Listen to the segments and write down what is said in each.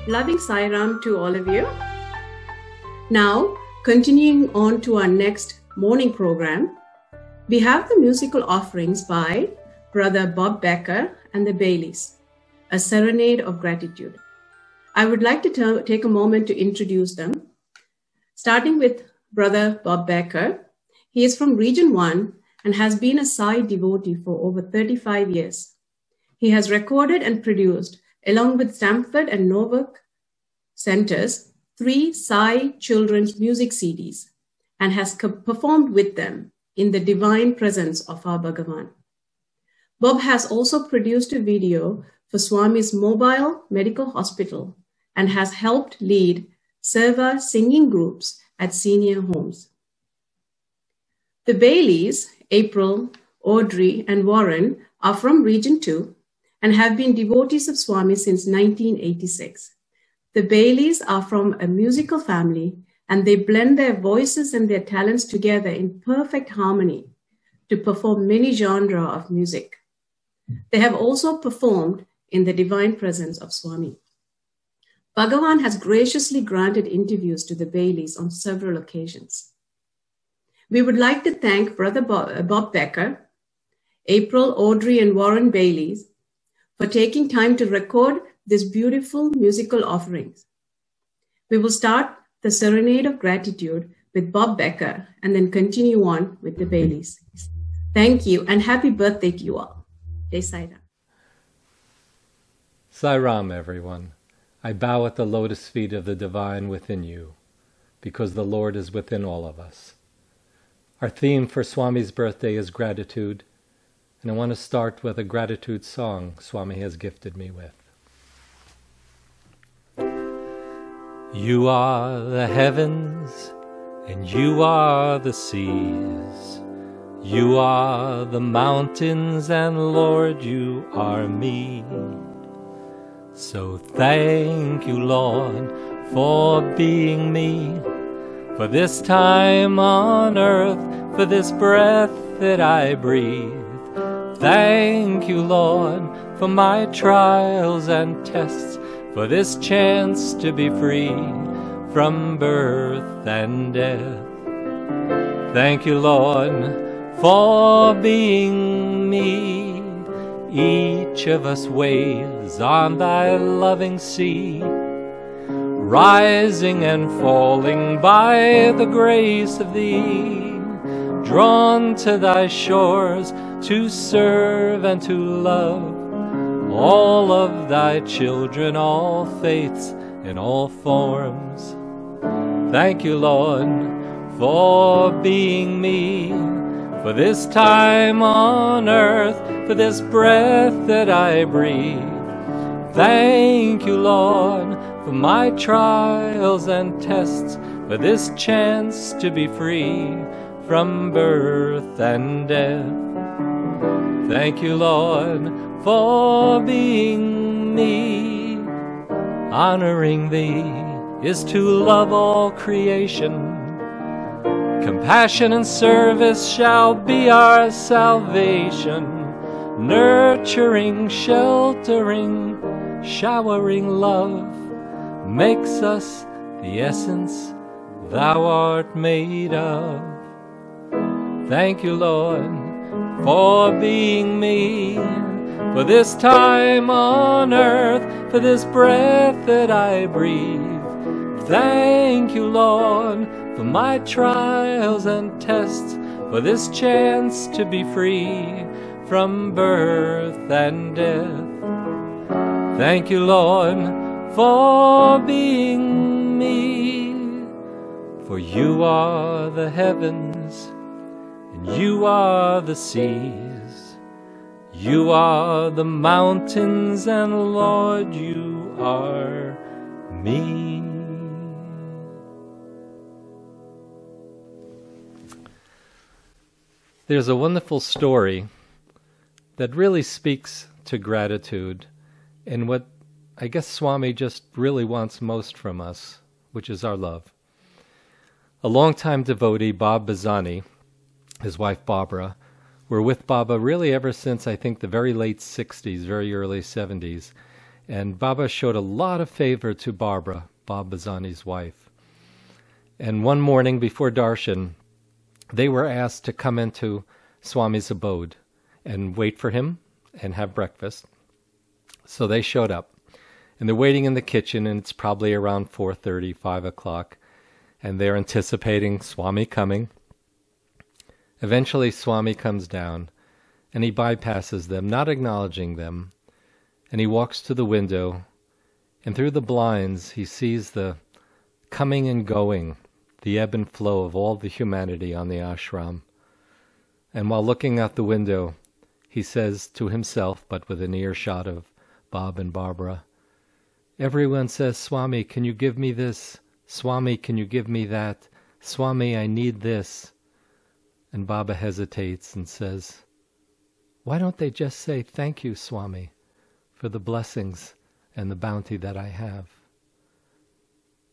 Loving Sai Ram to all of you. Now, continuing on to our next morning program, we have the musical offerings by Brother Bob Becker and the Baileys, a serenade of gratitude. I would like to take a moment to introduce them, starting with Brother Bob Becker. He is from Region 1 and has been a Sai devotee for over 35 years. He has recorded and produced, along with Stamford and Norwalk Centers, 3 Sai children's music CDs and has performed with them in the divine presence of our Bhagawan. Bob has also produced a video for Swami's mobile medical hospital and has helped lead seva singing groups at senior homes. The Baileys, April, Audrey, and Warren are from Region 2 and have been devotees of Swami since 1986. The Baileys are from a musical family and they blend their voices and their talents together in perfect harmony to perform many genres of music. They have also performed in the divine presence of Swami. Bhagawan has graciously granted interviews to the Baileys on several occasions. We would like to thank Brother Bob Becker, April, Audrey, and Warren Baileys for taking time to record this beautiful musical offerings. We will start the Serenade of Gratitude with Bob Becker and then continue on with the Baileys. Thank you and happy birthday to you all. Jai Sai Ram. Sai Ram, everyone. I bow at the lotus feet of the divine within you, because the Lord is within all of us. Our theme for Swami's birthday is gratitude, and I want to start with a gratitude song Swami has gifted me with. You are the heavens, and you are the seas. You are the mountains, and Lord, you are me. So thank you, Lord, for being me, for this time on earth, for this breath that I breathe. Thank you, Lord, for my trials and tests, for this chance to be free from birth and death. Thank you, Lord, for being me. Each of us waves on thy loving sea, rising and falling by the grace of thee, drawn to thy shores to serve and to love all of thy children, all faiths in all forms. Thank you, Lord, for being me, for this time on earth, for this breath that I breathe. Thank you, Lord, for my trials and tests, for this chance to be free from birth and death. Thank you, Lord, for being me. Honoring thee is to love all creation. Compassion and service shall be our salvation. Nurturing, sheltering, showering love makes us the essence thou art made of. Thank you, Lord, for being me, for this time on earth, for this breath that I breathe. Thank you, Lord, for my trials and tests, for this chance to be free from birth and death. Thank you, Lord, for being me, for you are the heavens, and you are the seas. You are the mountains, and Lord, you are me. There's a wonderful story that really speaks to gratitude and what I guess Swami just really wants most from us, which is our love. A longtime devotee, Bob Bazzani, his wife Barbara, were with Baba really ever since I think the very late 60s, very early 70s. And Baba showed a lot of favor to Barbara, Bob Bazani's wife. And one morning before darshan, they were asked to come into Swami's abode and wait for him and have breakfast. So they showed up. And they're waiting in the kitchen, and it's probably around 4:30, 5 o'clock. And they're anticipating Swami coming. Eventually, Swami comes down, and he bypasses them, not acknowledging them. And he walks to the window, and through the blinds, he sees the coming and going, the ebb and flow of all the humanity on the ashram. And while looking out the window, he says to himself, but with an earshot of Bob and Barbara, "Everyone says, 'Swami, can you give me this? Swami, can you give me that? Swami, I need this.'" And Baba hesitates and says, "Why don't they just say, 'Thank you, Swami, for the blessings and the bounty that I have?'"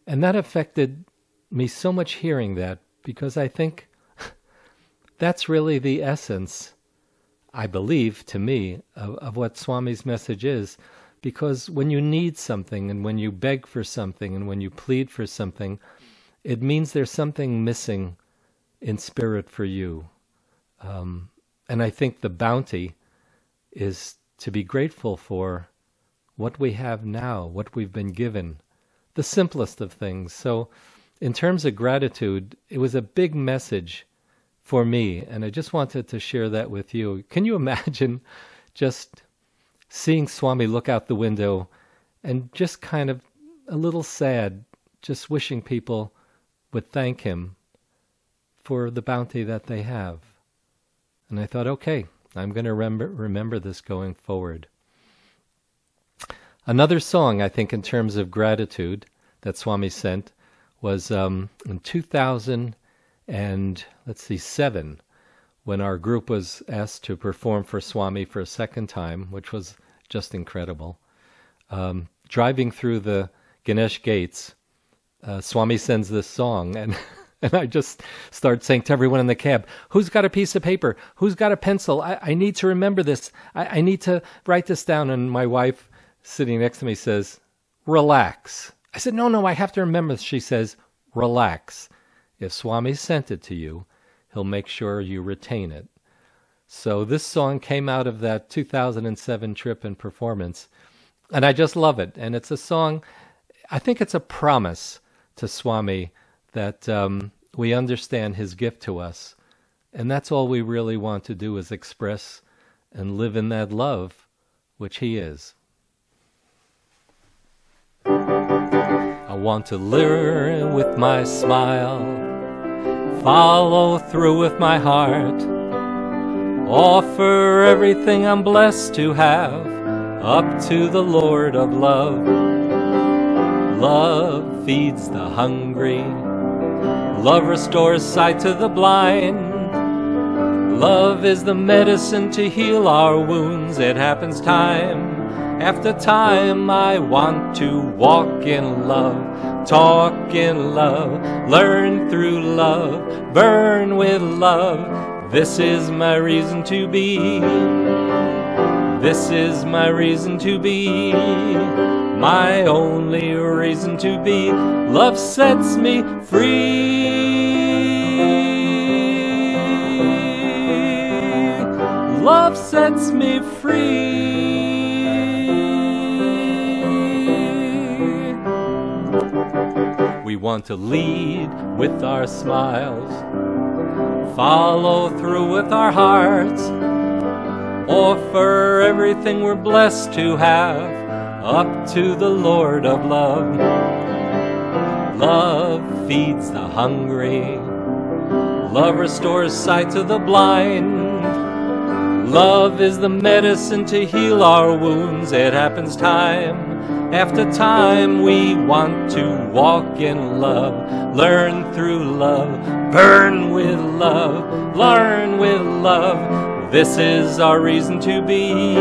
And that affected me so much hearing that, because I think that's really the essence, I believe, to me, of what Swami's message is. Because when you need something, and when you beg for something, and when you plead for something, it means there's something missing in spirit for you. And I think the bounty is to be grateful for what we have now, what we've been given, the simplest of things. So in terms of gratitude, it was a big message for me, and I just wanted to share that with you. Can you imagine just seeing Swami look out the window and just kind of a little sad, just wishing people would thank him for the bounty that they have? And I thought, okay, I'm going to remember this going forward. Another song, I think, in terms of gratitude that Swami sent was in 2007, when our group was asked to perform for Swami for a second time, which was just incredible. Driving through the Ganesh gates, Swami sends this song, and I just start saying to everyone in the cab, "Who's got a piece of paper? Who's got a pencil? I need to remember this. I need to write this down." And my wife, sitting next to me, says, "Relax." I said, no, I have to remember this. She says, "Relax. If Swami sent it to you, he'll make sure you retain it." So this song came out of that 2007 trip and performance, and I just love it. And it's a song, I think it's a promise to Swami that we understand his gift to us. And that's all we really want to do, is express and live in that love which he is. I want to learn with my smile, follow through with my heart, offer everything I'm blessed to have up to the Lord of love. Love feeds the hungry, love restores sight to the blind. Love is the medicine to heal our wounds. It happens time after time. I want to walk in love, talk in love, learn through love, burn with love. This is my reason to be. This is my reason to be. My only reason to be. Love sets me free. Love sets me free. We want to lead with our smiles, follow through with our hearts, offer everything we're blessed to have up to the Lord of love. Love feeds the hungry, love restores sight to the blind. Love is the medicine to heal our wounds. It happens time after time. We want to walk in love, learn through love, burn with love, learn with love. This is our reason to be.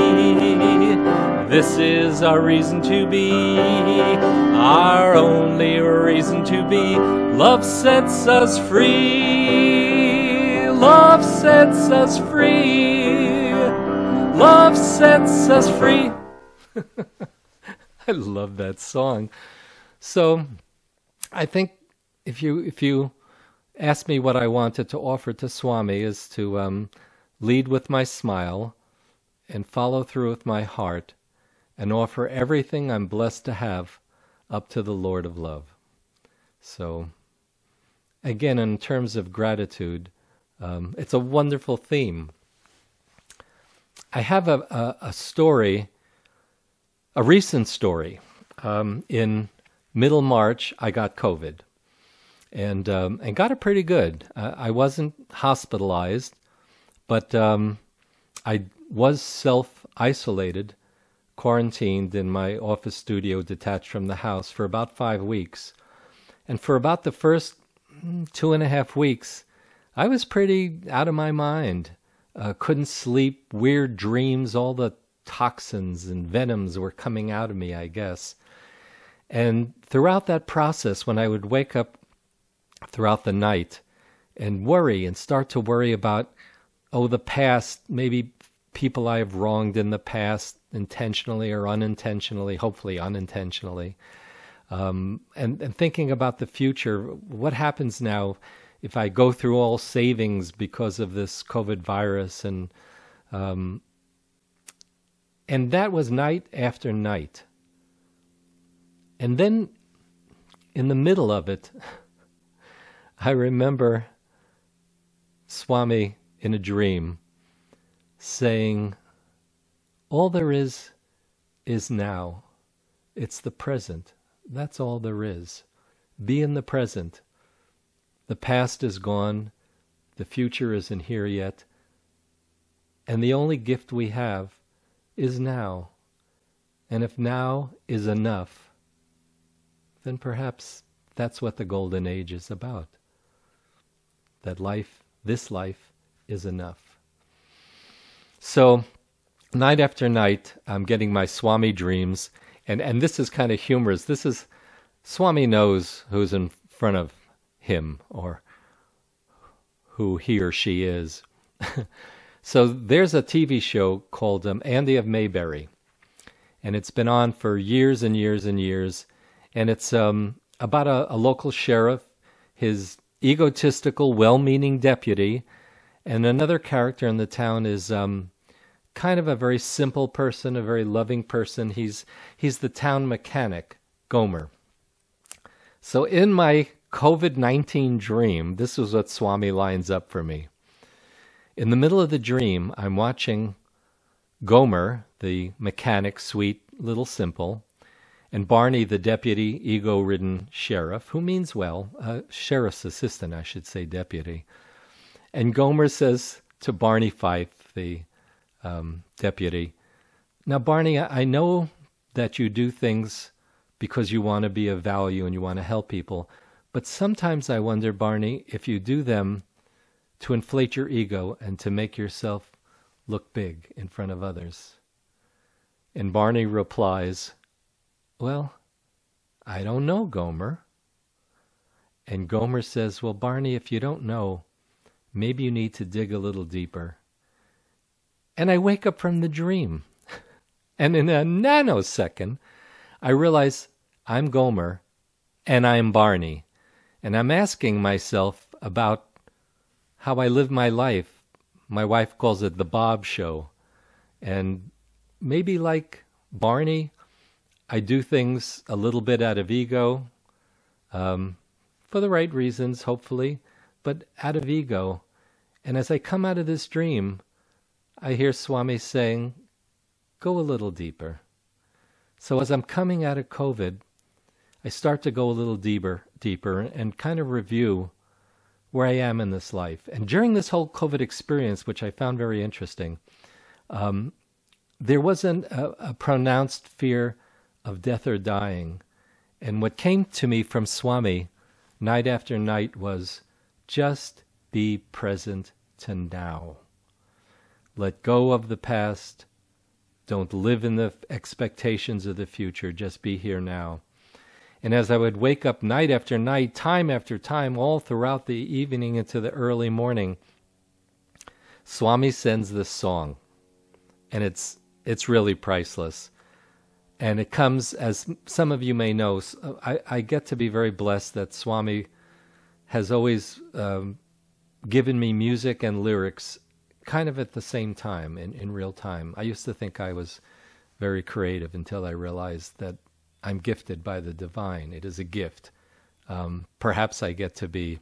This is our reason to be. Our only reason to be. Love sets us free. Love sets us free. Love sets us free. I love that song. So I think if you ask me what I wanted to offer to Swami is to lead with my smile and follow through with my heart and offer everything I'm blessed to have up to the Lord of Love. So again, in terms of gratitude, it's a wonderful theme. I have a story, a recent story. In middle March, I got COVID, and got it pretty good. I wasn't hospitalized, but I was self-isolated, quarantined in my office studio detached from the house for about 5 weeks. And for about the first 2.5 weeks, I was pretty out of my mind. Couldn't sleep, weird dreams, all the toxins and venoms were coming out of me, I guess. And throughout that process, when I would wake up throughout the night and worry and start to worry about, the past, maybe people I have wronged in the past, intentionally or unintentionally, hopefully unintentionally, and thinking about the future, what happens now if I go through all savings because of this COVID virus, and that was night after night. And then in the middle of it, I remember Swami in a dream saying, all there is now. It's the present. That's all there is. Be in the present. The past is gone. The future isn't here yet. And the only gift we have is now. And if now is enough, then perhaps that's what the Golden Age is about. That life, this life, is enough. So, night after night, I'm getting my Swami dreams. And this is kind of humorous. This is, Swami knows who's in front of him, or who he or she is. So there's a TV show called Andy of Mayberry, and it's been on for years and years and years, and it's about a local sheriff, his egotistical, well-meaning deputy, and another character in the town is kind of a very simple person, a very loving person. He's the town mechanic, Gomer. So in my COVID-19 dream, this was what Swami lines up for me. In the middle of the dream, I'm watching Gomer, the mechanic, sweet, little simple, and Barney, the deputy, ego-ridden sheriff, who means well, sheriff's assistant, I should say, deputy. And Gomer says to Barney Fife, the deputy, now Barney, I know that you do things because you want to be of value and you want to help people, but sometimes I wonder, Barney, if you do them to inflate your ego and to make yourself look big in front of others. And Barney replies, well, I don't know, Gomer. And Gomer says, well, Barney, if you don't know, maybe you need to dig a little deeper. And I wake up from the dream. And in a nanosecond, I realize I'm Gomer and I'm Barney. And I'm asking myself about how I live my life. My wife calls it the Bob Show. And maybe like Barney, I do things a little bit out of ego, for the right reasons, hopefully, but out of ego. And as I come out of this dream, I hear Swami saying, go a little deeper. So as I'm coming out of COVID, I start to go a little deeper and kind of review where I am in this life. And during this whole COVID experience, which I found very interesting, there wasn't a pronounced fear of death or dying. And what came to me from Swami night after night was just be present to now. Let go of the past. Don't live in the expectations of the future. Just be here now. And as I would wake up night after night, time after time, all throughout the evening into the early morning, Swami sends this song. And it's really priceless. And it comes, as some of you may know, I get to be very blessed that Swami has always given me music and lyrics kind of at the same time, in real time. I used to think I was very creative until I realized that I'm gifted by the divine. It is a gift. Perhaps I get to be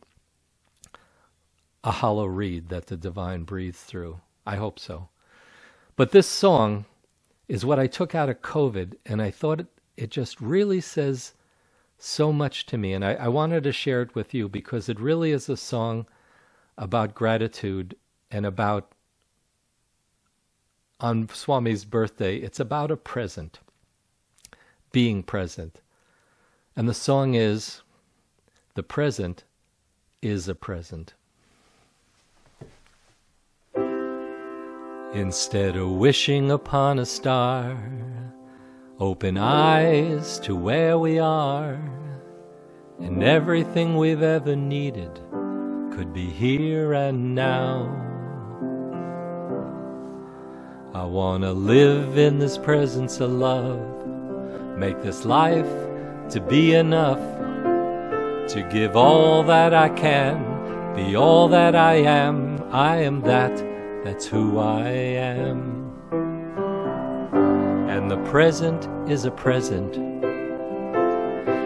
a hollow reed that the divine breathes through. I hope so. But this song is what I took out of COVID, and I thought it just really says so much to me. And I wanted to share it with you because it really is a song about gratitude and about, on Swami's birthday, it's about a present, being present. And the song is, "The present is a present." Instead of wishing upon a star, open eyes to where we are, and everything we've ever needed could be here and now. I want to live in this presence of love, make this life to be enough, to give all that I can, be all that I am. I am that. That's who I am. And the present is a present,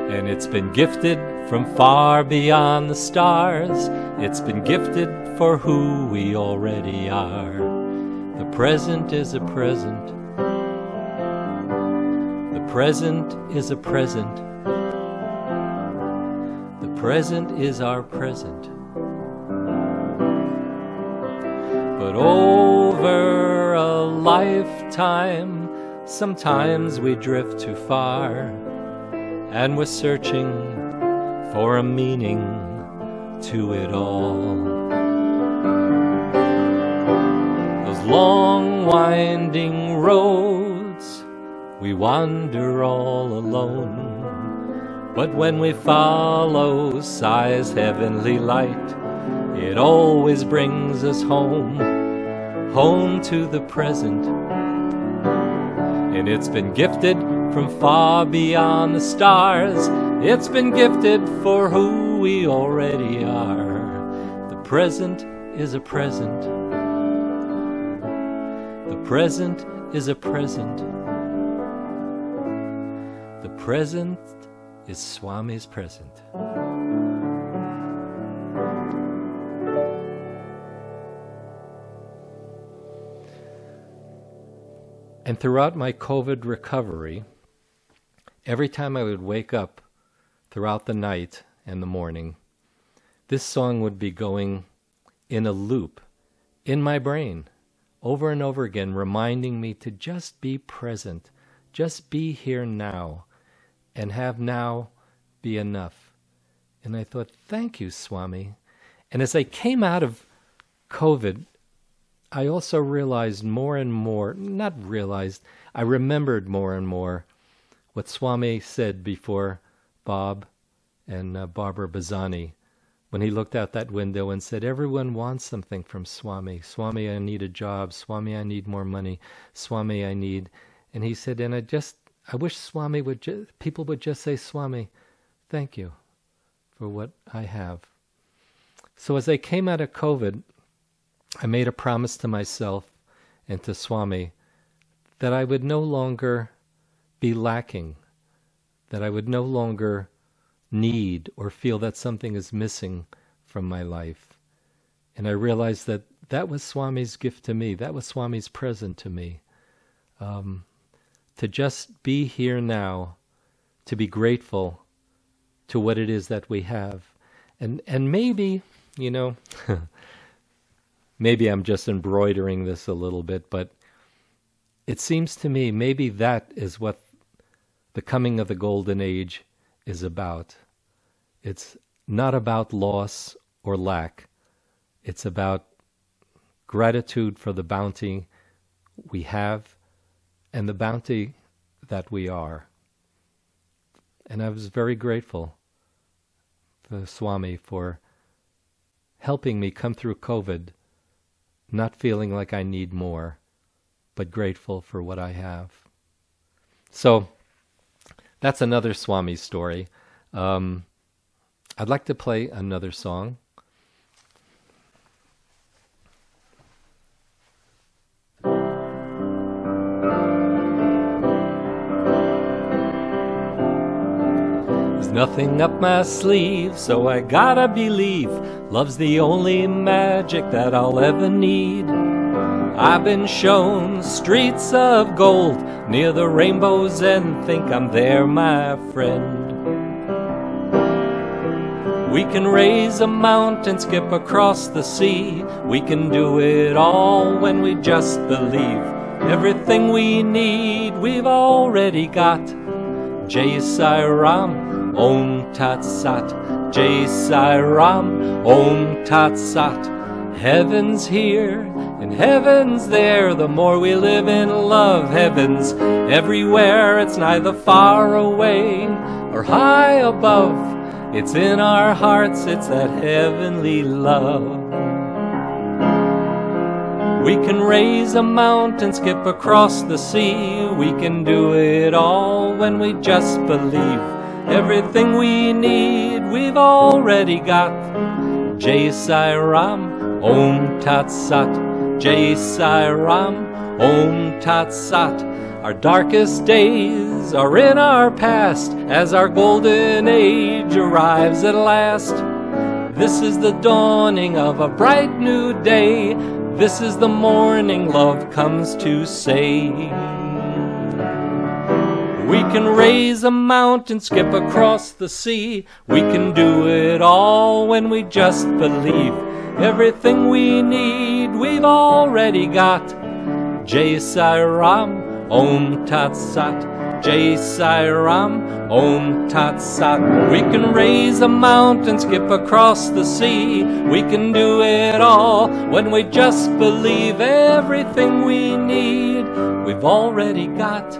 and it's been gifted from far beyond the stars. It's been gifted for who we already are. The present is a present. The present is a present. The present is our present. But over a lifetime, sometimes we drift too far, and we're searching for a meaning to it all. Those long winding roads, we wander all alone, but when we follow Sai's heavenly light, it always brings us home, home to the present. And it's been gifted from far beyond the stars. It's been gifted for who we already are. The present is a present. The present is a present. The present is Swami's present. And throughout my COVID recovery, every time I would wake up throughout the night and the morning, this song would be going in a loop in my brain over and over again, reminding me to just be present, just be here now, and have now be enough. And I thought, thank you, Swami. And as I came out of COVID, I also realized more and more, not realized, I remembered more and more what Swami said before Bob and Barbara Bazzani, when he looked out that window and said, everyone wants something from Swami. Swami, I need a job. Swami, I need more money. Swami, I need... And he said, and I wish Swami people would just say, Swami, thank you for what I have. So as I came out of COVID, I made a promise to myself and to Swami that I would no longer be lacking, that I would no longer need or feel that something is missing from my life. And I realized that that was Swami's gift to me, that was Swami's present to me, to just be here now, to be grateful to what it is that we have. And maybe, maybe I'm just embroidering this a little bit, but it seems to me maybe that is what the coming of the golden age is about. It's not about loss or lack. It's about gratitude for the bounty we have and the bounty that we are. And I was very grateful to Swami for helping me come through COVID, not feeling like I need more, but grateful for what I have. So That's another Swami story. I'd like to play another song. There's nothing up my sleeve, so I gotta believe love's the only magic that I'll ever need. I've been shown streets of gold near the rainbows and think I'm there, my friend. We can raise a mountain, skip across the sea. We can do it all when we just believe. Everything we need, we've already got. Jai Sai Ram, Om Tat Sat. Jai Sai Ram, Om Tat Sat. Heaven's here and heaven's there. The more we live in love, heaven's everywhere. It's neither far away or high above. It's in our hearts, it's that heavenly love. We can raise a mountain, skip across the sea. We can do it all when we just believe. Everything we need, we've already got. Jai Sai Ram, Om Tat Sat. Jai Sai Ram, Om Tat Sat. Our darkest days are in our past as our golden age arrives at last. This is the dawning of a bright new day. This is the morning love comes to say. We can raise a mountain, skip across the sea. We can do it all when we just believe. Everything we need, we've already got. Jai Sai Ram, Om Tat Sat. Jai Sai Ram, Om Tat Sat. We can raise a mountain, skip across the sea. We can do it all when we just believe. Everything we need, we've already got.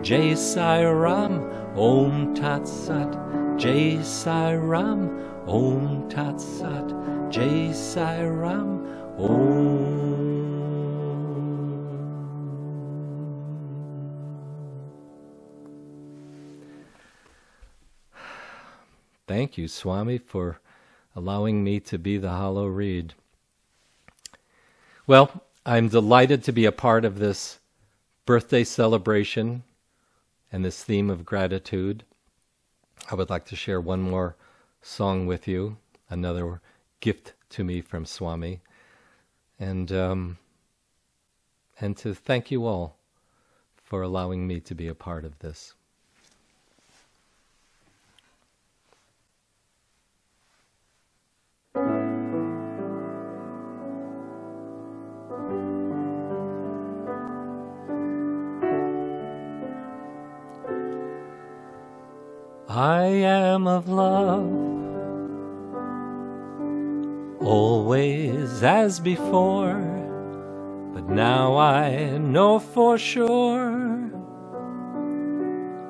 Jai Sai Ram, Om Tat Sat. Jai Sai Ram, Om Tat Sat. Jai Sai Ram, Om. Thank you, Swami, for allowing me to be the hollow reed. Well, I'm delighted to be a part of this birthday celebration and this theme of gratitude. I would like to share one more song with you, another gift to me from Swami, and to thank you all for allowing me to be a part of this. I am of love, always as before, but now I know for sure.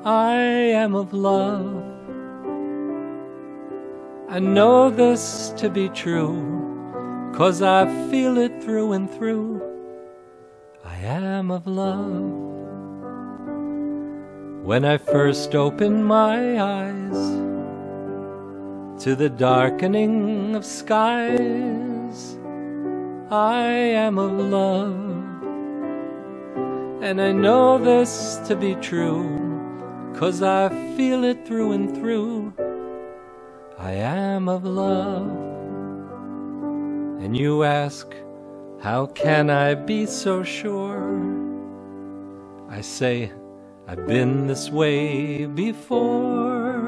I am of love, I know this to be true, 'cause I feel it through and through. I am of love. When I first opened my eyes to the darkening of skies, I am of love, and I know this to be true, 'cause I feel it through and through. I am of love. And you ask, how can I be so sure? I say, I've been this way before.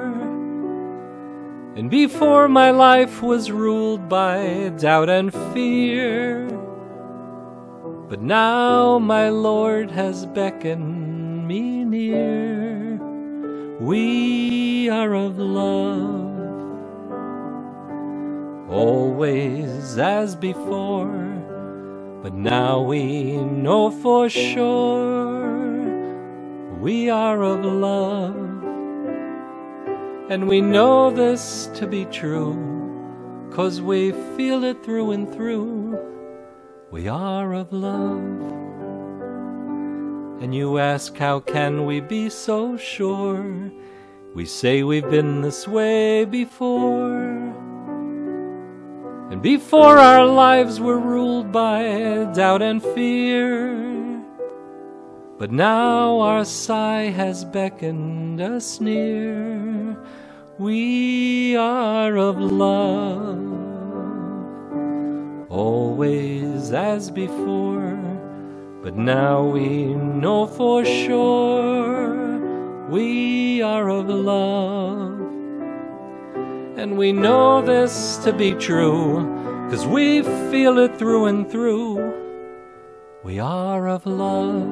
And before my life was ruled by doubt and fear. But now my Lord has beckoned me near. We are of love, always as before. But now we know for sure. We are of love, and we know this to be true, 'cause we feel it through and through. We are of love, And you ask, how can we be so sure? We say we've been this way before. And before our lives were ruled by doubt and fear. But now our Sai has beckoned us near. We are of love, always as before. But now we know for sure we are of love. And we know this to be true, 'cause we feel it through and through. We are of love.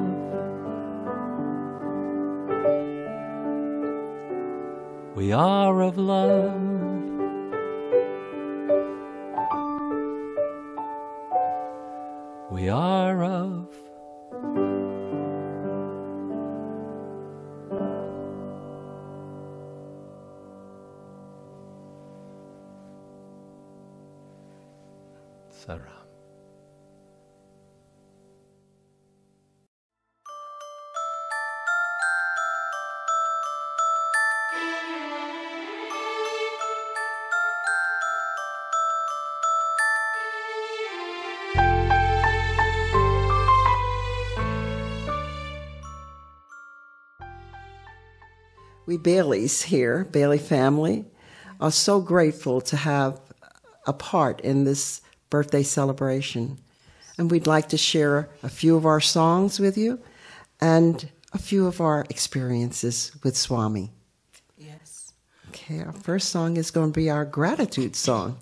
We are of love. We are of Sarah. We Baileys here, Bailey family, are so grateful to have a part in this birthday celebration. And we'd like to share a few of our songs with you and a few of our experiences with Swami. Yes. Okay, our first song is going to be our gratitude song.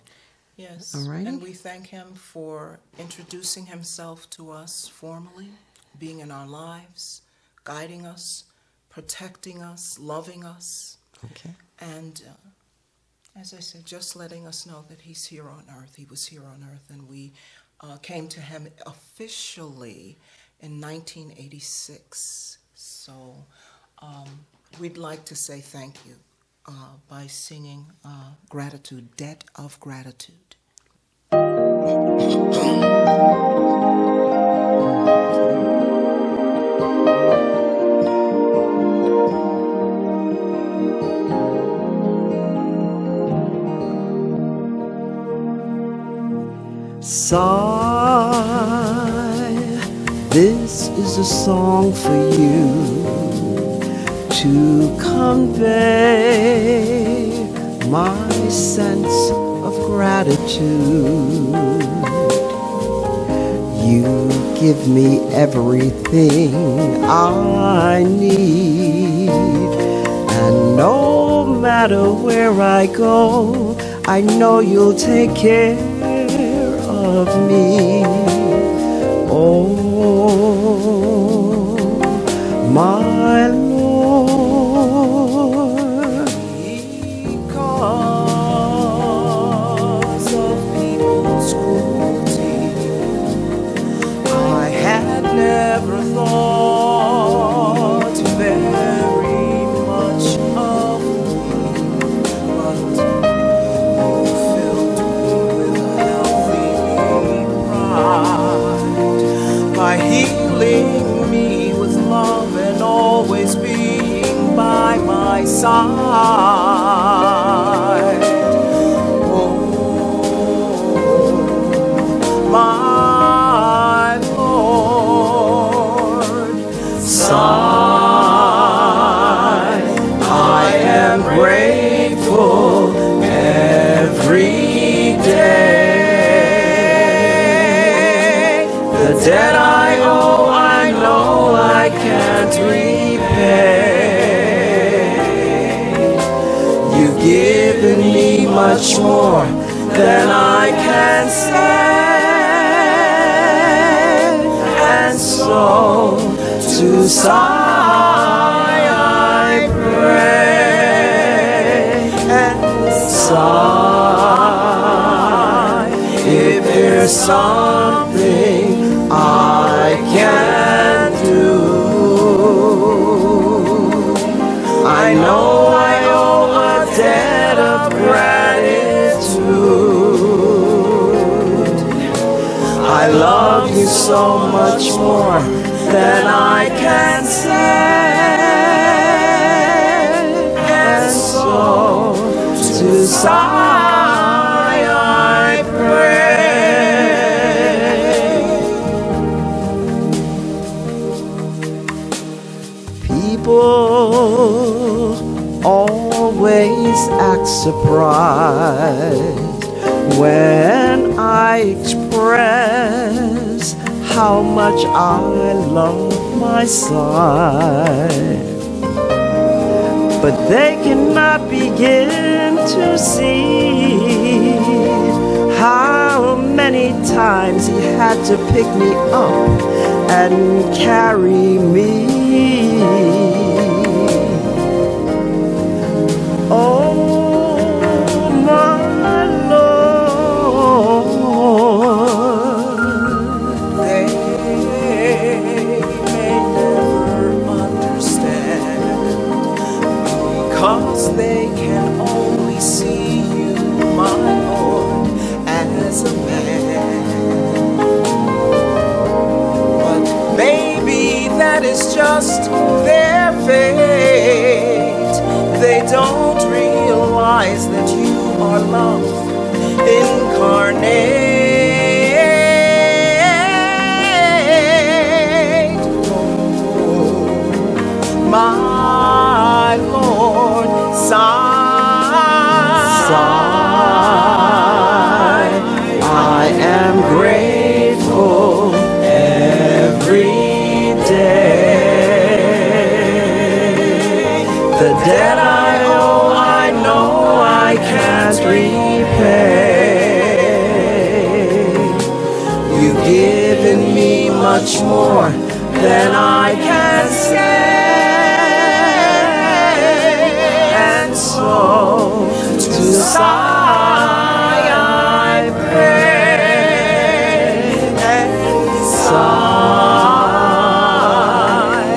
Yes. All right. And we thank him for introducing himself to us formally, being in our lives, guiding us, protecting us, loving us. Okay. And as I said, just letting us know that he's here on earth. He was here on earth, and we came to him officially in 1986. So we'd like to say thank you by singing Gratitude, Debt of Gratitude. Sai, this is a song for you to convey my sense of gratitude. You give me everything I need, and no matter where I go, I know you'll take care of me. Oh, my Lord, because of people's cruelty, I had never thought very much of me, but you filled me with a healthy pride by healing me with love and always being by my side. Oh, my Lord, Sai, I am grateful every day. The debt I owe, I know I can't repay. You've given me much more than I can say, and so to Sai I pray. And Sai, if there's something I can do, I know I owe a debt of gratitude. I love you you so much more than I can say. And so to Sai I pray. People always act surprised when I express how much I love my son. But they cannot begin to see how many times he had to pick me up and carry me. Oh, my Lord, They may never understand, because they can only see you, my Lord, as a man. But maybe that is just their fate. They don't realize that you are love incarnate. Oh, my Lord, Sai, I am grateful every day. The debt I owe, I know I can't repay. You've given me much more than I can say. And so to Sai I pray. And Sai,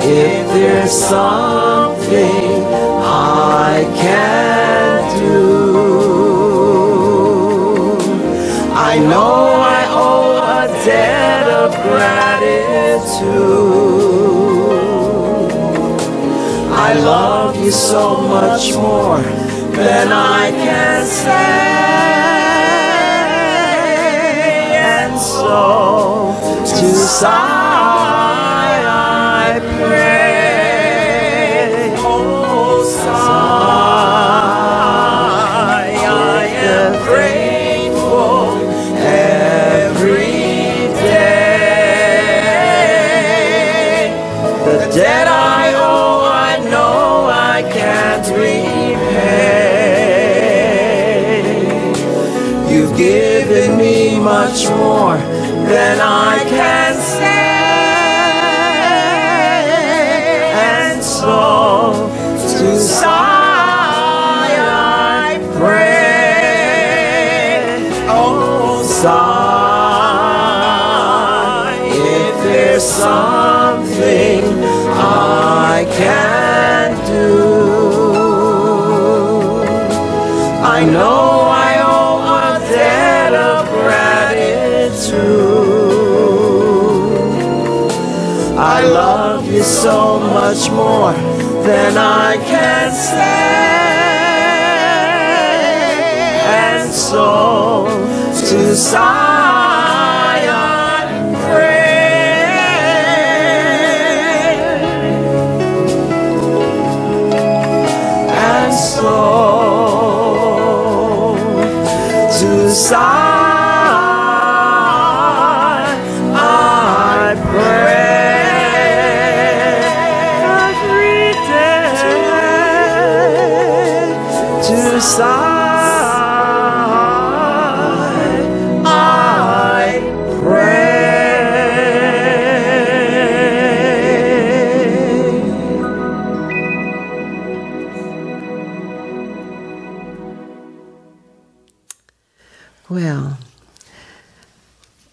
if there's something I can do, I know I owe a debt of gratitude. I love you so much more than I can say. And so to Sai I pray. Oh, Sai, I am grateful every day. The debt I owe, I know I can't repay. You've given me much more than I can say. And so to Sai I pray. Oh, Sai, if there's something I can do, I know I owe a debt of gratitude. I love you so much more than I can say. And so to Sai I pray. And so to Sai I pray. Every day to Sai I pray.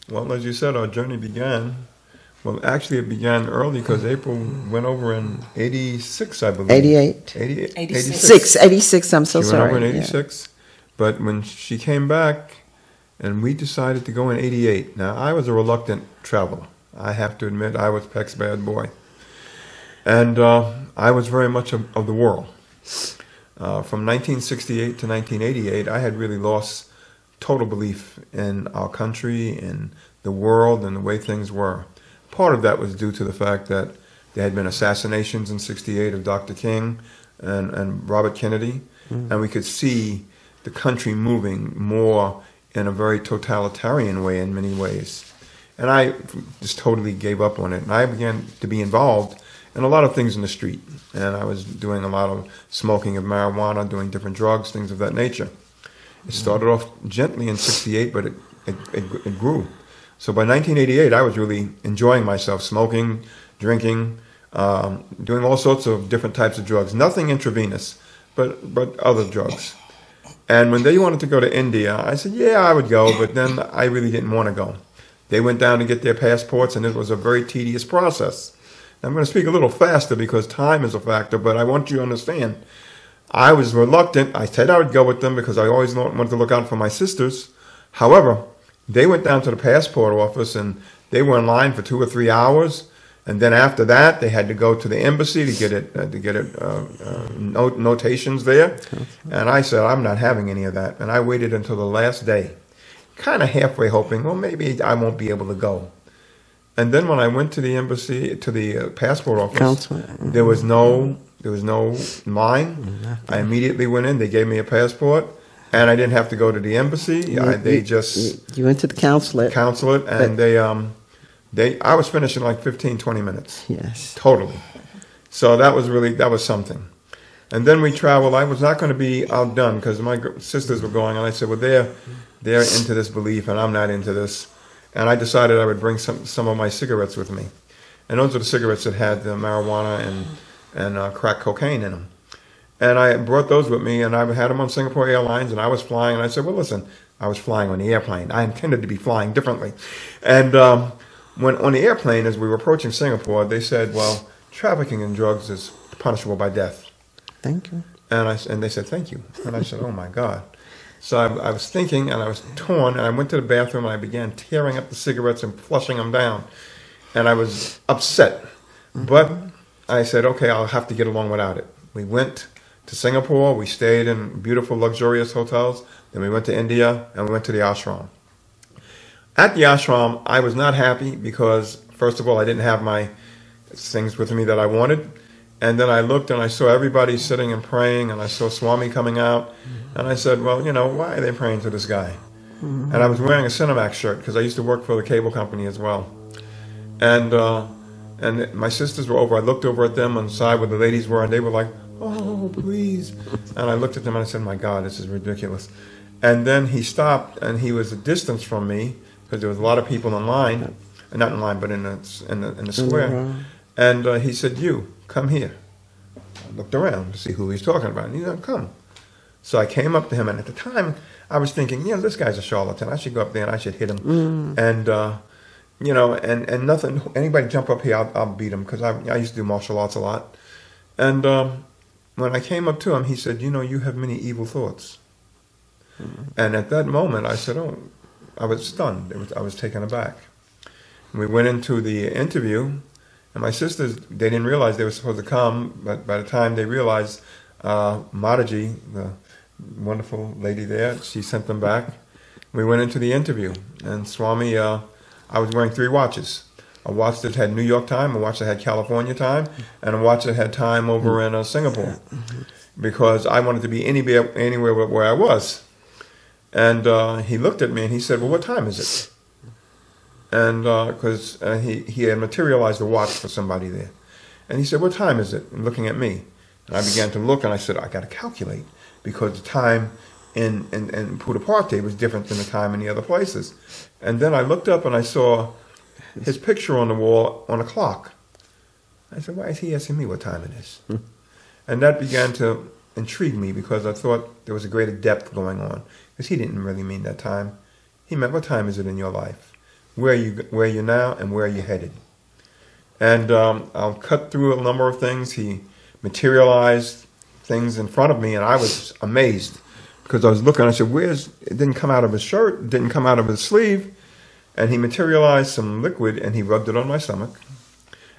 Well, as you said, our journey began. Well, actually, it began early because April went over in 86, I believe. 88. 86. 86, I'm so She sorry. went over in 86. But when she came back, And we decided to go in 88. Now, I was a reluctant traveler. I have to admit, I was Peck's bad boy. And I was very much of the world. From 1968 to 1988, I had really lost total belief in our country, in the world, and the way things were. Part of that was due to the fact that there had been assassinations in 68 of Dr. King and Robert Kennedy, and we could see the country moving more in a very totalitarian way in many ways. And I just totally gave up on it. And I began to be involved in a lot of things in the street. And I was doing a lot of smoking of marijuana, doing different drugs, things of that nature. It started off gently in 68, but it grew. So by 1988, I was really enjoying myself, smoking, drinking, doing all sorts of different types of drugs. Nothing intravenous, but other drugs. And when they wanted to go to India, I said, yeah, I would go, but then I really didn't want to go. They went down to get their passports, and it was a very tedious process. I'm going to speak a little faster because time is a factor, but I want you to understand. I was reluctant. I said I would go with them because I always wanted to look out for my sisters. However, they went down to the passport office, and they were in line for 2 or 3 hours. And then after that, they had to go to the embassy to get notations there. And I said, I'm not having any of that. And I waited until the last day, kind of halfway hoping, well, maybe I won't be able to go. And then when I went to the embassy, to the passport office, there was no line. I immediately went in. They gave me a passport, and I didn't have to go to the embassy. You went to the consulate. And I was finished in like 15, 20 minutes. Yes. Totally. So that was something. And then we traveled. I was not going to be outdone because my sisters were going, and I said, well, they're into this belief, and I'm not into this. And I decided I would bring some of my cigarettes with me. And those are the cigarettes that had the marijuana and crack cocaine in them. And I brought those with me, and I had them on Singapore Airlines, and I was flying, and I said, well, listen, I was flying on the airplane. I intended to be flying differently. And when on the airplane, as we were approaching Singapore, they said, well, trafficking in drugs is punishable by death. Thank you. And they said, thank you. And I said, oh, my God. So I was thinking, and I was torn, and I went to the bathroom, and I began tearing up the cigarettes and flushing them down. And I was upset. But I said, okay, I'll have to get along without it. We went to Singapore. We stayed in beautiful, luxurious hotels. Then we went to India, and we went to the ashram. At the ashram, I was not happy because, first of all, I didn't have my things with me that I wanted. And then I looked and I saw everybody sitting and praying, and I saw Swami coming out. And I said, well, why are they praying to this guy? And I was wearing a Cinemax shirt because I used to work for the cable company as well. And my sisters were over. I looked over at them on the side where the ladies were, and they were like, oh, please. And I looked at them and I said, my God, this is ridiculous. And then he stopped, and he was a distance from me because there was a lot of people in line, not in line, but in the square. And he said, you, come here. I looked around to see who he was talking about, and he said, come. So I came up to him, and at the time, I was thinking, this guy's a charlatan. I should go up there and I should hit him. And, and nothing, anybody jump up here, I'll beat him, because I used to do martial arts a lot. And when I came up to him, he said, you have many evil thoughts. And at that moment, I said, I was stunned. I was taken aback. And we went into the interview, and my sisters, they didn't realize they were supposed to come, but by the time they realized, Mataji, the wonderful lady there, she sent them back. We went into the interview, and Swami, I was wearing 3 watches. A watch that had New York time, a watch that had California time, and a watch that had time over in Singapore, because I wanted to be anywhere where I was. And he looked at me and he said, well, what time is it? And because he had materialized a watch for somebody there. And he said, what time is it? And looking at me. And I began to look, and I said, I got to calculate, because the time in Puttaparthi was different than the time in the other places. And then I looked up and I saw his picture on the wall on a clock. I said, why is he asking me what time it is? And that began to intrigue me, because I thought there was a greater depth going on. Because he didn't really mean that time. He meant, what time is it in your life? Where are you now, and where are you headed? And I'll cut through a number of things. He materialized things in front of me, and I was amazed. because I was looking. I said, "Where's?" It didn't come out of his shirt. It didn't come out of his sleeve. And he materialized some liquid, and he rubbed it on my stomach.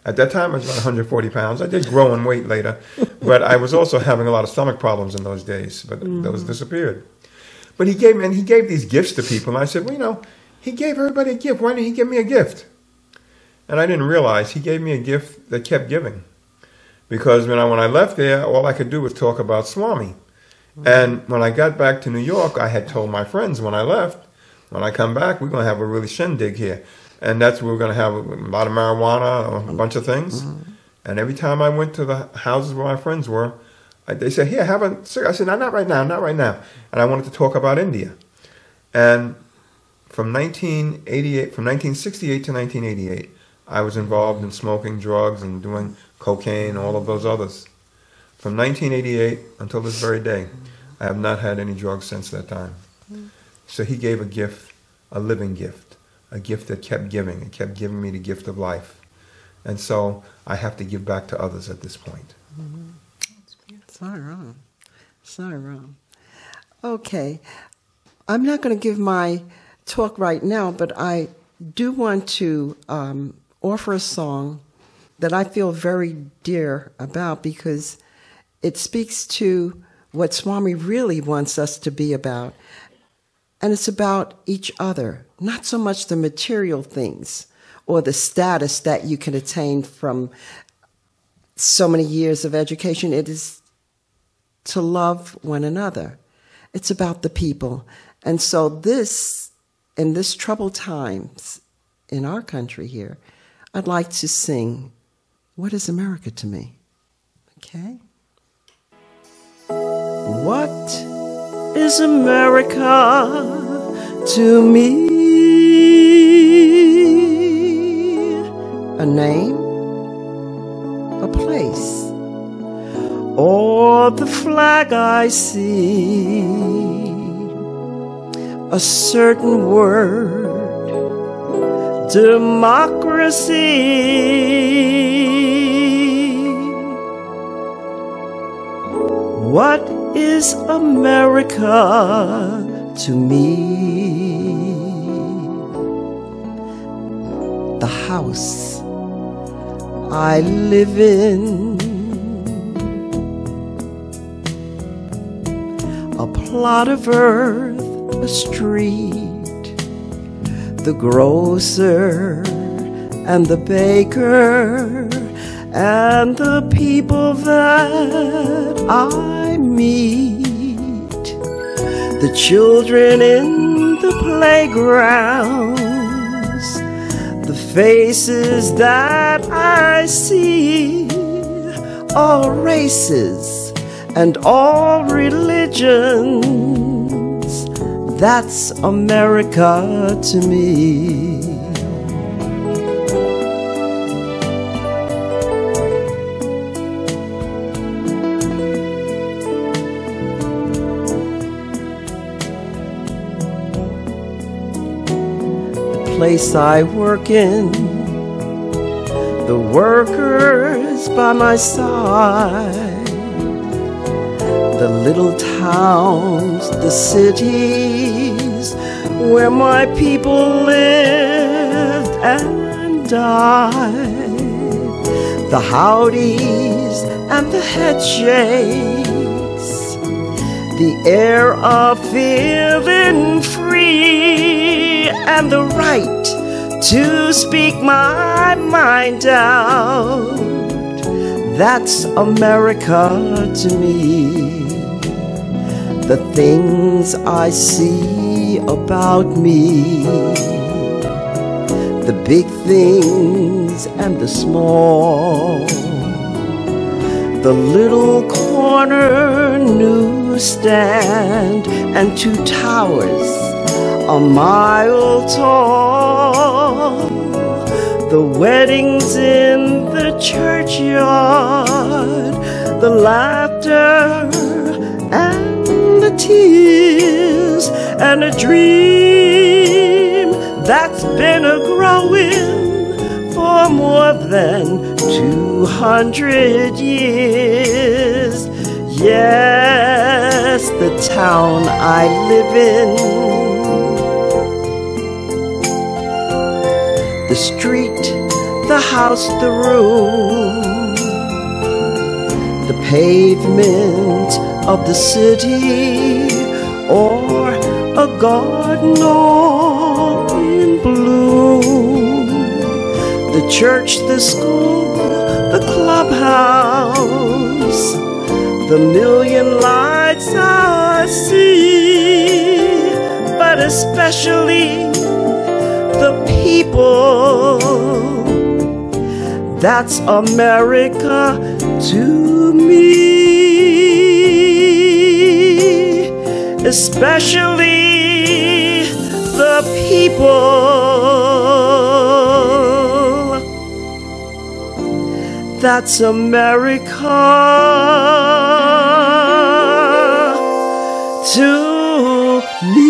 At that time, I was about 140 pounds. I did grow in weight later, but I was also having a lot of stomach problems in those days. But those disappeared. But he gave these gifts to people, and I said, well, he gave everybody a gift. Why didn't he give me a gift? And I didn't realize he gave me a gift that kept giving, because when I left there, all I could do was talk about Swami. And when I got back to New York, I had told my friends when I left, when I come back, we're going to have a really shindig here. And that's where we're going to have a lot of marijuana, a bunch of things. And every time I went to the houses where my friends were, they said, here, have a cigarette. I said, no, not right now, not right now. And I wanted to talk about India. And from 1968 to 1988, I was involved in smoking drugs and doing cocaine, all of those others. From 1988 until this very day, I have not had any drugs since that time. So he gave a gift, a living gift, a gift that kept giving. It kept giving me the gift of life. And so I have to give back to others at this point. So wrong. So wrong. Okay. I'm not going to give my talk right now, but I do want to offer a song that I feel very dear about, because it speaks to what Swami really wants us to be about. And it's about each other, not so much the material things or the status that you can attain from so many years of education. It is to love one another. It's about the people. And so this, in this troubled times in our country here, I'd like to sing, What is America to Me? Okay? What is America to me? A name, a place, or the flag I see, a certain word, democracy. What is America to me? The house I live in, a plot of earth, a street, the grocer and the baker and the people that I meet, the children in the playgrounds, the faces that I see, all races and all religions. That's America to me. Place I work in, the workers by my side, the little towns, the cities where my people lived and died, the howdies and the head shakes, the air of feeling free, and the right to speak my mind out. That's America to me. The things I see about me, the big things and the small, the little corner newsstand and two towers a mile tall, the weddings in the churchyard, the laughter and the tears, and a dream that's been a-growing for more than 200 years. Yes, the the town I live in. The street, the house, the room, the pavement of the city, or a garden all in bloom. The church, the school, the clubhouse, the million lights I see, but especially the people. That's America to me. Especially the people. That's America to me.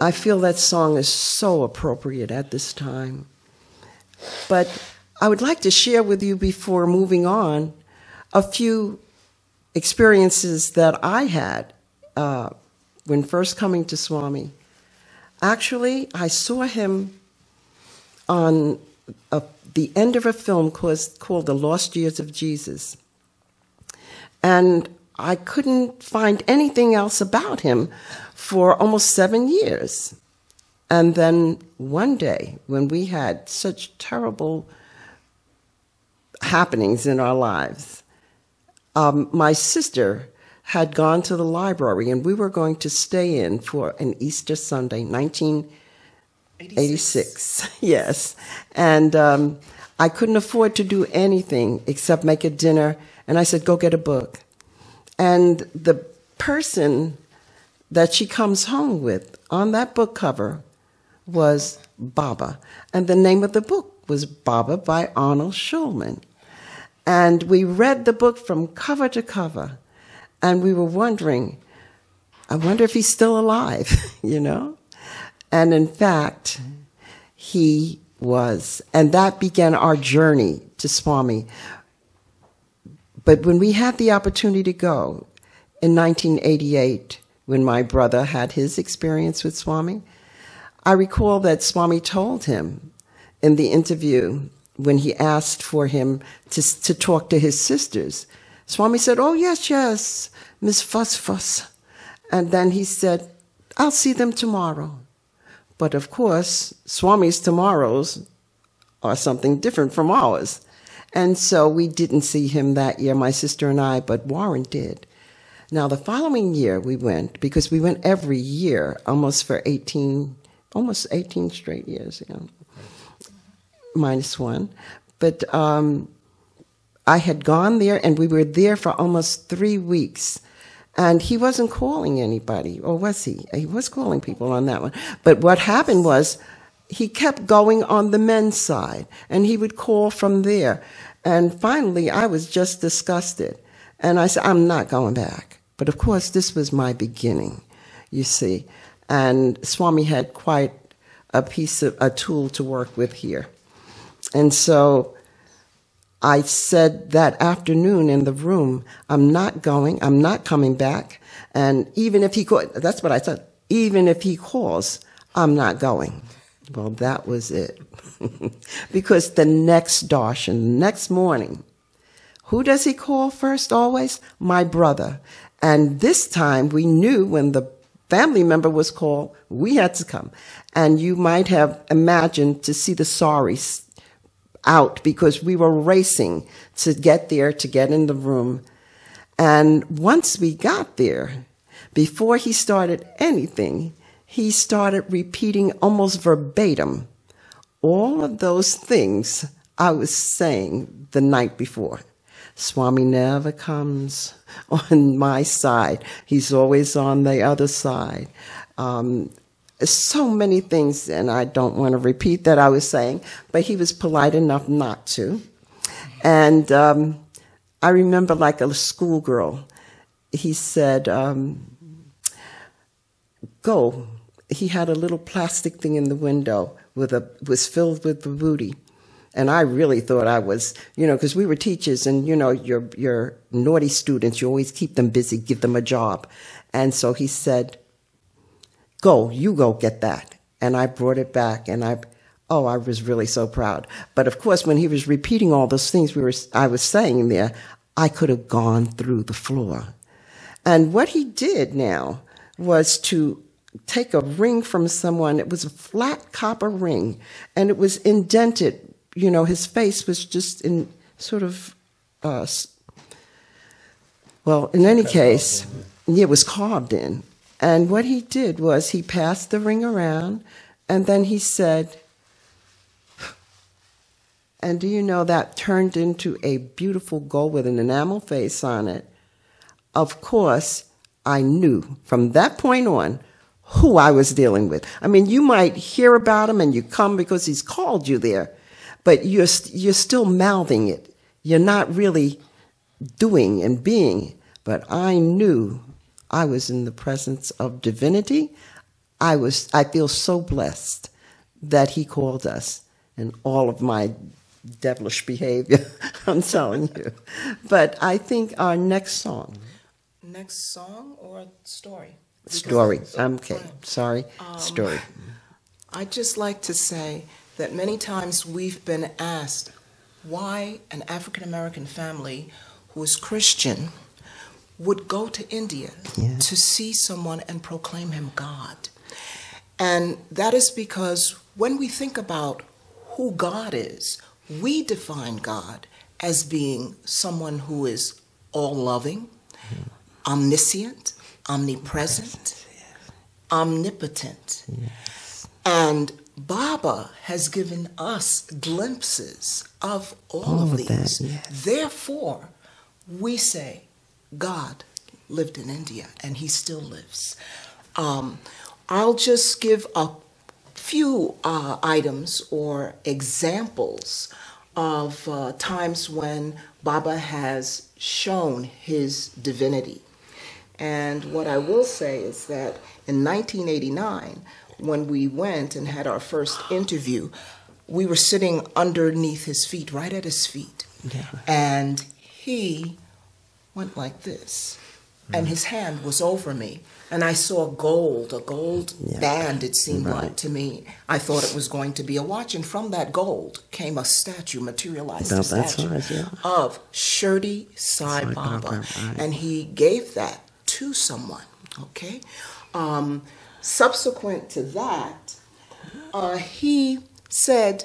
I feel that song is so appropriate at this time. But I would like to share with you, before moving on, a few experiences that I had when first coming to Swami. Actually, I saw him on the end of a film called The Lost Years of Jesus. And I couldn't find anything else about him for almost 7 years. And then one day, when we had such terrible happenings in our lives, my sister had gone to the library, and we were going to stay in for an Easter Sunday, 1986. Yes. And I couldn't afford to do anything except make a dinner, and I said, go get a book. And the person that she comes home with on that book cover was Baba. And the name of the book was Baba by Arnold Schulman. And we read the book from cover to cover. And we were wondering, I wonder if he's still alive, you know? And in fact, he was. And that began our journey to Swami. But when we had the opportunity to go in 1988, when my brother had his experience with Swami, I recall that Swami told him in the interview when he asked for him to talk to his sisters. Swami said, oh, yes, yes, Miss Fuss Fuss. And then he said, I'll see them tomorrow. But of course, Swami's tomorrows are something different from ours. And so we didn't see him that year, my sister and I, but Warren did. Now, the following year we went, because we went every year, almost 18 straight years, you know, minus one. But I had gone there, and we were there for almost 3 weeks. And he wasn't calling anybody, or was he? He was calling people on that one. But what happened was, he kept going on the men's side, and he would call from there. And finally, I was just disgusted. And I said, I'm not going back. But of course, this was my beginning, you see. And Swami had quite a tool to work with here. And so I said that afternoon in the room, I'm not going, I'm not coming back. And even if he that's what I said, even if he calls, I'm not going. Well, that was it. Because the next darshan, the next morning, who does he call first always? My brother. And this time we knew when the family member was called, we had to come. And you might have imagined to see the saris out, because we were racing to get there, to get in the room. And once we got there, before he started anything, he started repeating almost verbatim all of those things I was saying the night before. Swami never comes on my side. He's always on the other side. So many things, and I don't want to repeat that I was saying, but he was polite enough not to. And I remember like a schoolgirl. He said, go. He had a little plastic thing in the window was filled with vibhuti. And I really thought I was, because we were teachers and, your naughty students, you always keep them busy, give them a job. And so he said, you go get that. And I brought it back and I was really so proud. But of course, when he was repeating all those things I was saying there, I could have gone through the floor. And what he did now was to take a ring from someone. It was a flat copper ring, and it was indented. His face was just in sort of, in any case, it was carved in. And what he did was he passed the ring around, and then he said, and do you know that turned into a beautiful gold with an enamel face on it? Of course, I knew from that point on who I was dealing with. I mean, you might hear about him and you come because he's called you there, but you're still mouthing it. You're not really doing and being. But I knew I was in the presence of divinity. I feel so blessed that he called us, and all of my devilish behavior, I'm telling you. But I think our next song. Next song or story? Story. Okay, sorry. Story. I'd just like to say that many times we've been asked why an African-American family who is Christian would go to India to see someone and proclaim him God. And that is because when we think about who God is, we define God as being someone who is all-loving, omniscient, omnipresent, omnipotent. Yes. And Baba has given us glimpses of all of these. That, yes. Therefore, we say God lived in India, and he still lives. I'll just give a few items or examples of times when Baba has shown his divinity. And what I will say is that in 1989, when we went and had our first interview, we were sitting underneath his feet, right at his feet. Yeah. And he went like this. And his hand was over me. And I saw a gold band, it seemed like to me. I thought it was going to be a watch. And from that gold came a statue, materialized a statue of Sri Sathya Sai Baba. And he gave that to someone, okay? Subsequent to that, he said,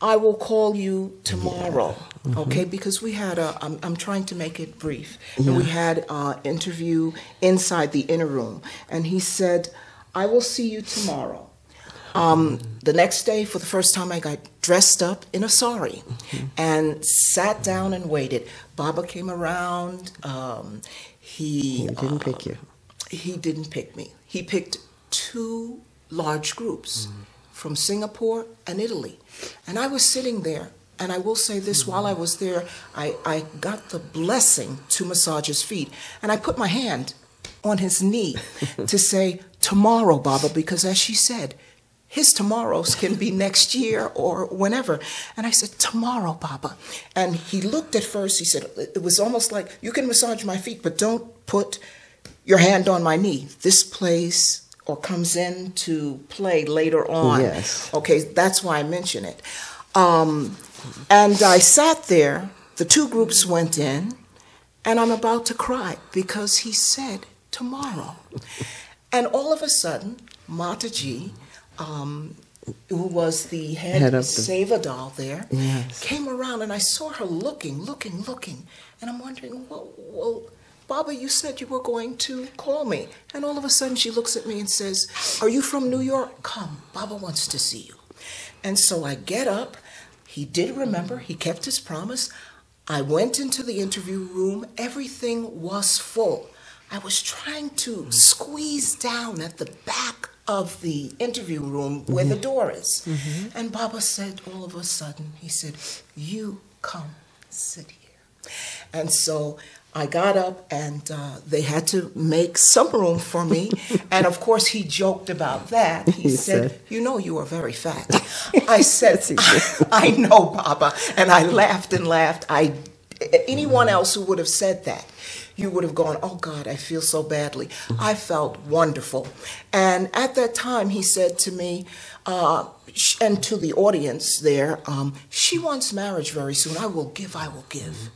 I will call you tomorrow, okay? Because we had I'm trying to make it brief, and we had an interview inside the inner room, and he said, I will see you tomorrow. The next day, for the first time, I got dressed up in a sari and sat down and waited. Baba came around. He didn't pick you. He didn't pick me. He picked two large groups from Singapore and Italy. And I was sitting there, and I will say this, while I was there, I got the blessing to massage his feet. And I put my hand on his knee to say, tomorrow, Baba, because as she said, his tomorrows can be next year or whenever. And I said, tomorrow, Baba. And he looked at first, he said, it was almost like, you can massage my feet, but don't put your hand on my knee. This plays or comes into play later on. Yes. Okay, that's why I mention it. And I sat there, the two groups went in, and I'm about to cry because he said, tomorrow. And all of a sudden, Mataji, who was the head of the seva doll there, came around, and I saw her looking, and I'm wondering, well, Baba, you said you were going to call me. And all of a sudden she looks at me and says, are you from New York? Come, Baba wants to see you. And so I get up. He did remember. He kept his promise. I went into the interview room. Everything was full. I was trying to squeeze down at the back of the interview room where the door is. And Baba said all of a sudden, he said, you come sit here. And so I got up, and they had to make some room for me. And of course, he joked about that. He said, "You know, you are very fat." I said, I know, Baba. And I laughed and laughed. Anyone else who would have said that, you would have gone, "Oh, God, I feel so badly." I felt wonderful. And at that time, he said to me, and to the audience there, "She wants marriage very soon. I will give, I will give."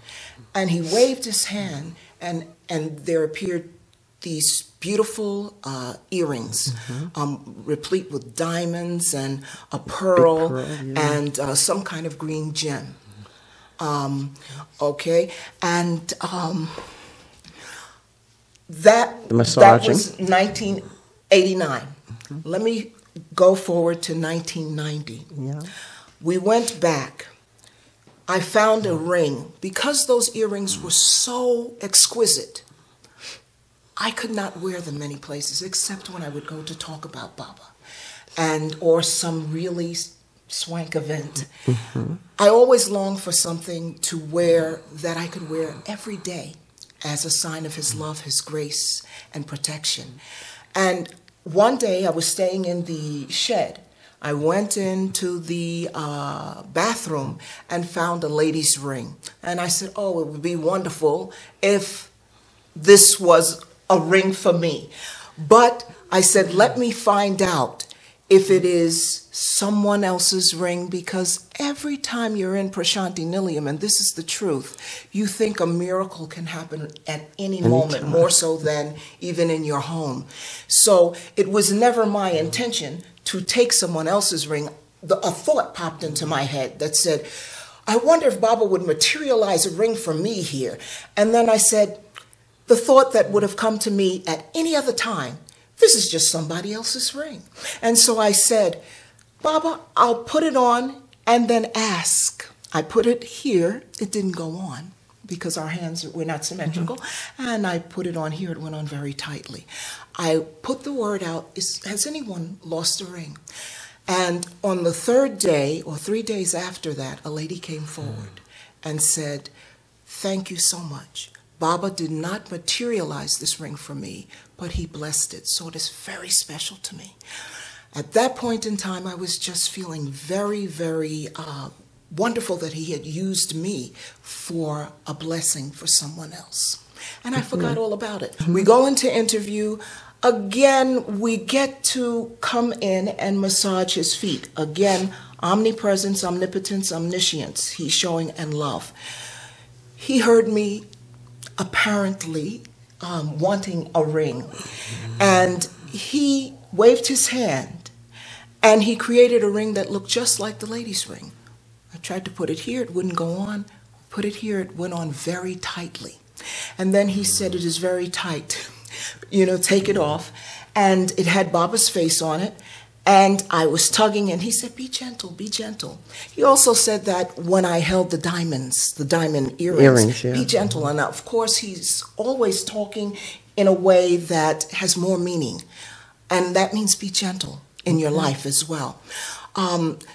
And he waved his hand, and there appeared these beautiful earrings, replete with diamonds and a pearl, and some kind of green gem. Okay, and that was 1989. Let me go forward to 1990. Yeah. We went back. I found a ring. Because those earrings were so exquisite, I could not wear them many places except when I would go to talk about Baba or some really swank event. I always longed for something to wear that I could wear every day as a sign of his love, his grace, and protection. And one day I was staying in the shed. I went into the bathroom and found a lady's ring. And I said, "Oh, it would be wonderful if this was a ring for me." But I said, let me find out if it is someone else's ring, because every time you're in Prashanti Nilayam, and this is the truth, you think a miracle can happen at any moment, more so than even in your home. So it was never my intention to take someone else's ring. A thought popped into my head that said, I wonder if Baba would materialize a ring for me here. And then I said, the thought that would have come to me at any other time, this is just somebody else's ring. And so I said, Baba, I'll put it on and then ask. I put it here. It didn't go on because our hands were not symmetrical. And I put it on here. It went on very tightly. I put the word out, has anyone lost a ring? And on the third day, or 3 days after that, a lady came forward and said, thank you so much. Baba did not materialize this ring for me, but he blessed it. So it is very special to me. At that point in time, I was just feeling very, very wonderful that he had used me for a blessing for someone else. And I forgot all about it. We go into interview. Again, we get to come in and massage his feet. Again, omnipresence, omnipotence, omniscience. He's showing and love. He heard me apparently wanting a ring. And he waved his hand, and he created a ring that looked just like the lady's ring. I tried to put it here, it wouldn't go on. Put it here, it went on very tightly. And then he said, it is very tight. You know, take it off. And it had Baba's face on it. And I was tugging, and he said, be gentle, be gentle. He also said that when I held the diamonds, the diamond earrings, be gentle. And of course, he's always talking in a way that has more meaning. And that means be gentle in your life as well.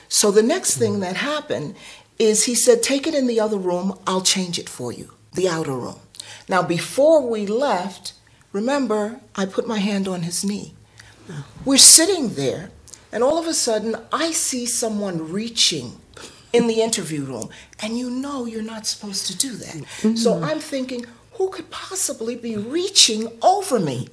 So the next thing that happened is he said, take it in the other room, I'll change it for you, the outer room. Now, before we left, remember, I put my hand on his knee. We're sitting there, and all of a sudden, I see someone reaching in the interview room, and you know you're not supposed to do that. So I'm thinking, who could possibly be reaching over me?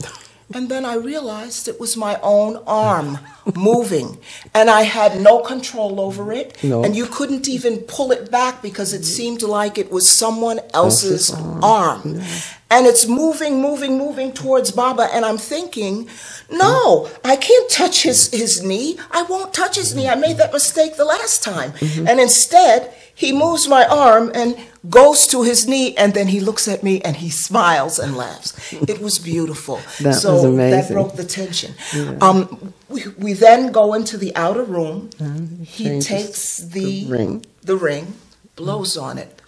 And then I realized it was my own arm moving, and I had no control over it, and you couldn't even pull it back because it seemed like it was someone else's arm. And it's moving, moving, moving towards Baba, and I'm thinking, no, I can't touch his knee. I won't touch his knee. I made that mistake the last time. And instead, he moves my arm and goes to his knee, and then he looks at me and he smiles and laughs. It was beautiful. That was amazing. That broke the tension. Yeah. We then go into the outer room. He takes the ring, blows on it,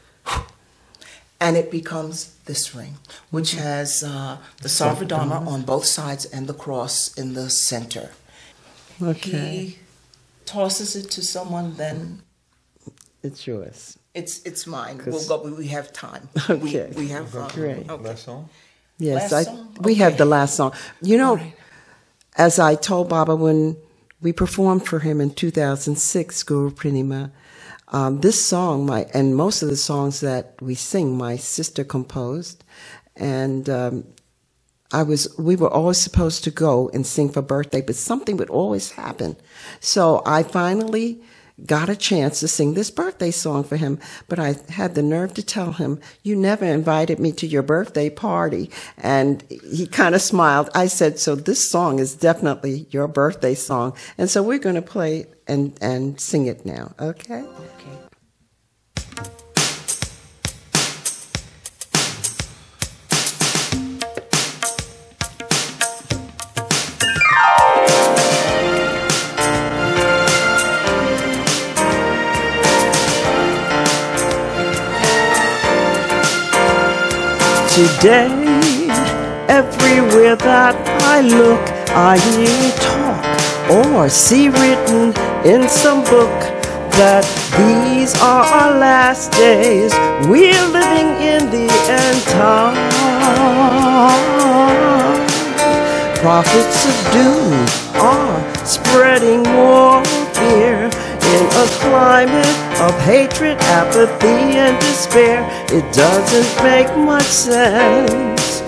and it becomes this ring, which has the Sarvadharma on both sides and the cross in the center. Okay. He tosses it to someone, then It's yours. It's mine. 'Cause- We have time. Okay. We have Great. Okay. Last song? Yes, Last song? we Okay. have the last song. You know, All right. as I told Baba when we performed for him in 2006, Guru Purnima, this song, and most of the songs that we sing, my sister composed, and we were always supposed to go and sing for birthday, but something would always happen. So I finally got a chance to sing this birthday song for him, but I had the nerve to tell him, you never invited me to your birthday party. And he kind of smiled. I said, so this song is definitely your birthday song. And so we're going to play and sing it now, okay? Okay. Today, everywhere that I look, I hear talk or see written in some book that these are our last days. We're living in the end time. Prophets of doom are spreading more fear in a climate of hatred, apathy, and despair. It doesn't make much sense.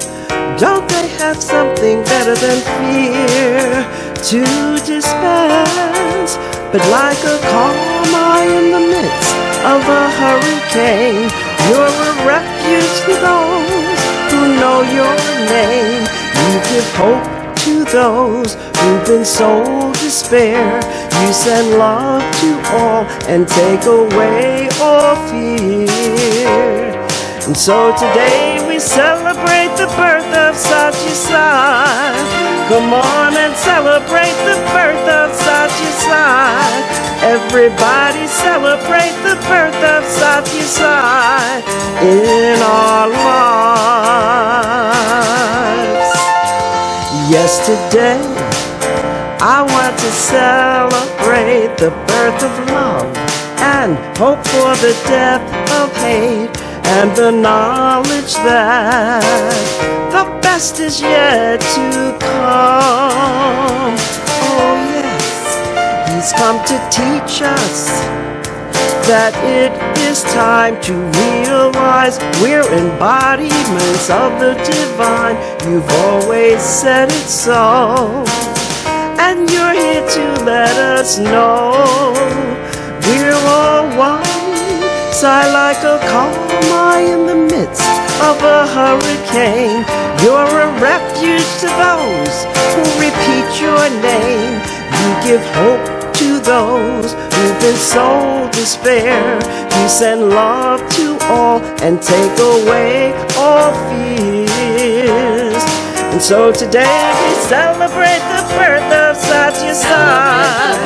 Don't they have something better than fear to dispense? But like a calm eye in the midst of a hurricane, you're a refuge to those who know your name. You give hope to those who've been sold despair. You send love to all and take away all fear. And so today we celebrate the birth of Sathya Sai. Come on and celebrate the birth of Sathya Sai. Everybody celebrate the birth of Sathya Sai in our lives. Yesterday, I want to celebrate the birth of love and hope for the death of hate and the knowledge that the best is yet to come. Oh yes, he's come to teach us that it is time to realize we're embodiments of the divine. You've always said it so, and you're here to let us know we're all one. Sigh like a calm eye in the midst of a hurricane. You're a refuge to those who repeat your name. You give hope to those who've been sold despair. You send love to all and take away all fears. And so today we celebrate the birth of Sathya Sai.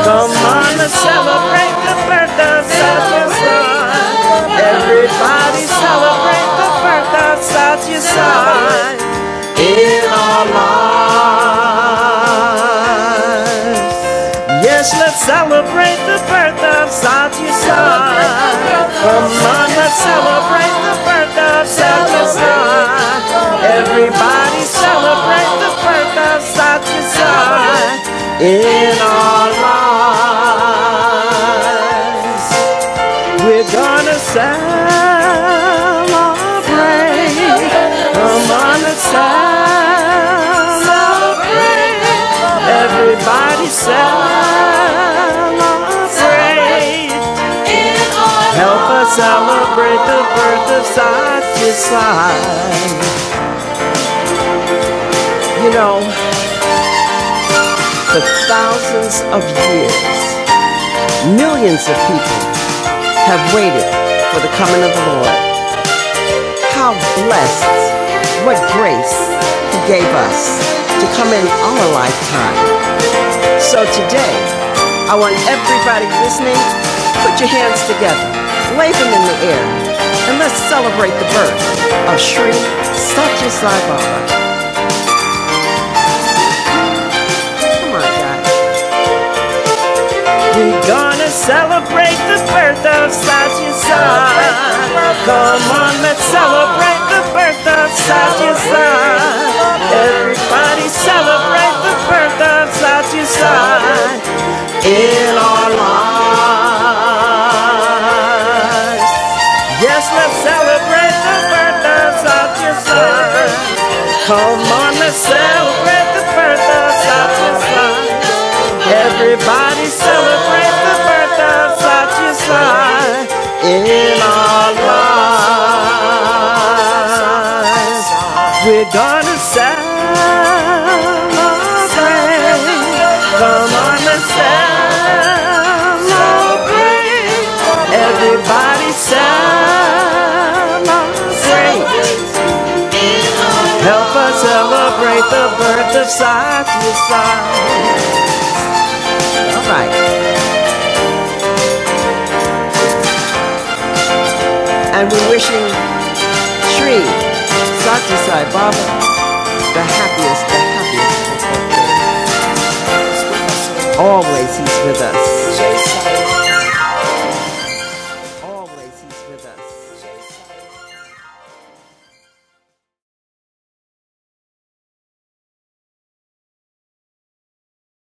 Come on and celebrate the birth of Sathya Sai. Everybody celebrate the birth of Sathya Sai in our lives. Yes, let's celebrate the birth of Sathya Sai. Come on, let's celebrate the birth of Sathya Sai. Everybody celebrate the birth of Sathya Sai in our lives. We're gonna celebrate. Come on, let's celebrate. Everybody celebrate. Help us celebrate the birth of Sathya Sai. You know, for thousands of years, millions of people have waited for the coming of the Lord. How blessed, what grace He gave us to come in our lifetime. So today, I want everybody listening, put your hands together, wave them in the air, and let's celebrate the birth of Sri Sathya Sai Baba. Come on, guys. We're gonna celebrate the birth of Sathya Sai. Come on, let's celebrate the birth of Sathya Sai. Everybody celebrate the birth of Sathya Sai in our lives. Yes, let's celebrate the birth of Sathya Sai. Come on, let's celebrate the birth of Sathya Sai. Everybody celebrate the birth of Sathya Sai in our lives. We're gonna celebrate. Come on, let's celebrate. Everybody celebrate. Help us celebrate the birth of Sathya Sai. All right. And we're wishing Sri Sathya Sai Baba the happiest birthday. Always he's with us.